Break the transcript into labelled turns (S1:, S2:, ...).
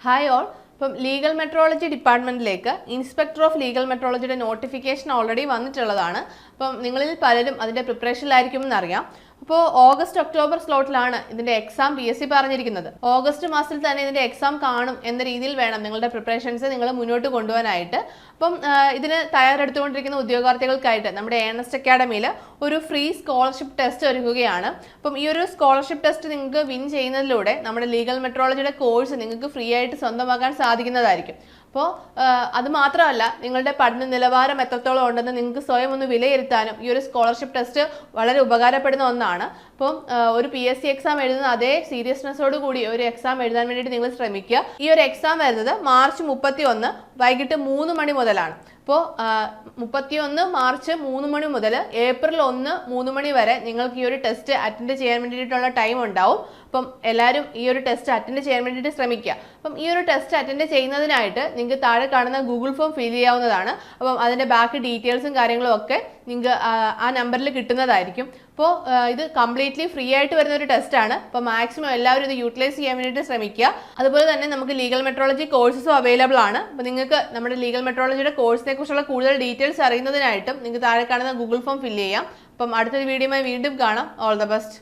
S1: Hi all. ഇപ്പം legal metrology ഡിപ്പാർട്ട്മെൻറ്റിലേക്ക് inspector of legal മെട്രോളജിയുടെ നോട്ടിഫിക്കേഷൻ ഓൾറെഡി വന്നിട്ടുള്ളതാണ്. അപ്പം നിങ്ങളിൽ പലരും അതിൻ്റെ പ്രിപ്പറേഷനിലായിരിക്കുമെന്ന് അറിയാം. അപ്പോൾ ഓഗസ്റ്റ് ഒക്ടോബർ സ്ലോട്ടിലാണ് ഇതിൻ്റെ എക്സാം PSC പറഞ്ഞിരിക്കുന്നത്. ഓഗസ്റ്റ് മാസത്തിൽ തന്നെ ഇതിൻ്റെ എക്സാം കാണും എന്ന രീതിയിൽ വേണം നിങ്ങളുടെ പ്രിപ്പറേഷൻസ് നിങ്ങൾ മുന്നോട്ട് കൊണ്ടുപോകാനായിട്ട്. അപ്പം ഇതിന് തയ്യാറെടുത്തുകൊണ്ടിരിക്കുന്ന ഉദ്യോഗാർത്ഥികൾക്കായിട്ട് നമ്മുടെ ANST അക്കാഡമിയിൽ ഒരു ഫ്രീ സ്കോളർഷിപ്പ് ടെസ്റ്റ് ഒരുക്കുകയാണ്. അപ്പം ഈ ഒരു സ്കോളർഷിപ്പ് ടെസ്റ്റ് നിങ്ങൾക്ക് വിൻ ചെയ്യുന്നതിലൂടെ നമ്മുടെ ലീഗൽ മെട്രോളജിയുടെ കോഴ്സ് നിങ്ങൾക്ക് ഫ്രീ ആയിട്ട് സ്വന്തമാക്കാൻ സാധിക്കുന്നതായിരിക്കും. അപ്പോൾ അത് മാത്രമല്ല, നിങ്ങളുടെ പഠന നിലവാരം എത്രത്തോളം ഉണ്ടെന്ന് നിങ്ങൾക്ക് സ്വയം ഒന്ന് വിലയിരുത്താനും ഈ ഒരു സ്കോളർഷിപ്പ് ടെസ്റ്റ് വളരെ ഉപകാരപ്പെടുന്ന ഒന്നാണ്. അപ്പം ഒരു PSC എക്സാം എഴുതുന്ന അതേ സീരിയസ്നെസ്സോട് കൂടി ഒരു എക്സാം എഴുതാൻ വേണ്ടിയിട്ട് നിങ്ങൾ ശ്രമിക്കുക. ഈ ഒരു എക്സാം വരുന്നത് മാർച്ച് 31 വൈകിട്ട് 3 മണി മുതലാണ്. അപ്പോൾ 31 മാർച്ച് 3 മണി മുതൽ ഏപ്രിൽ 1 3 മണി വരെ നിങ്ങൾക്ക് ഈ ഒരു ടെസ്റ്റ് അറ്റൻഡ് ചെയ്യാൻ വേണ്ടിയിട്ടുള്ള ടൈം ഉണ്ടാവും. അപ്പം എല്ലാവരും ഈ ഒരു ടെസ്റ്റ് അറ്റൻഡ് ചെയ്യാൻ വേണ്ടിയിട്ട് ശ്രമിക്കുക. അപ്പം ഈ ഒരു ടെസ്റ്റ് അറ്റൻഡ് ചെയ്യുന്നതിനായിട്ട് നിങ്ങൾക്ക് താഴെ കാണുന്ന ഗൂഗിൾ ഫോം ഫിൽ ചെയ്യാവുന്നതാണ്. അപ്പം അതിൻ്റെ ബാക്കി ഡീറ്റെയിൽസും കാര്യങ്ങളും ഒക്കെ നിങ്ങൾക്ക് ആ നമ്പറിൽ കിട്ടുന്നതായിരിക്കും. അപ്പോൾ ഇത് കംപ്ലീറ്റ്ലി ഫ്രീ ആയിട്ട് വരുന്ന ഒരു ടെസ്റ്റാണ്. അപ്പോൾ മാക്സിമം എല്ലാവരും ഇത് യൂട്ടിലൈസ് ചെയ്യാൻ വേണ്ടിയിട്ട് ശ്രമിക്കുക. അതുപോലെ തന്നെ നമുക്ക് ലീഗൽ മെട്രോളജി കോഴ്സസും അവൈലബിൾ ആണ്. അപ്പോൾ നിങ്ങൾക്ക് നമ്മുടെ ലീഗൽ മെട്രോളജിയുടെ കോഴ്സിനെ കുറിച്ചുള്ള കൂടുതൽ ഡീറ്റെയിൽസ് അറിയുന്നതിനായിട്ടും നിങ്ങൾക്ക് താഴെ കാണുന്ന ഗൂഗിൾ ഫോം ഫിൽ ചെയ്യാം. അപ്പം അടുത്തൊരു വീഡിയോയുമായി വീണ്ടും കാണാം. All the best.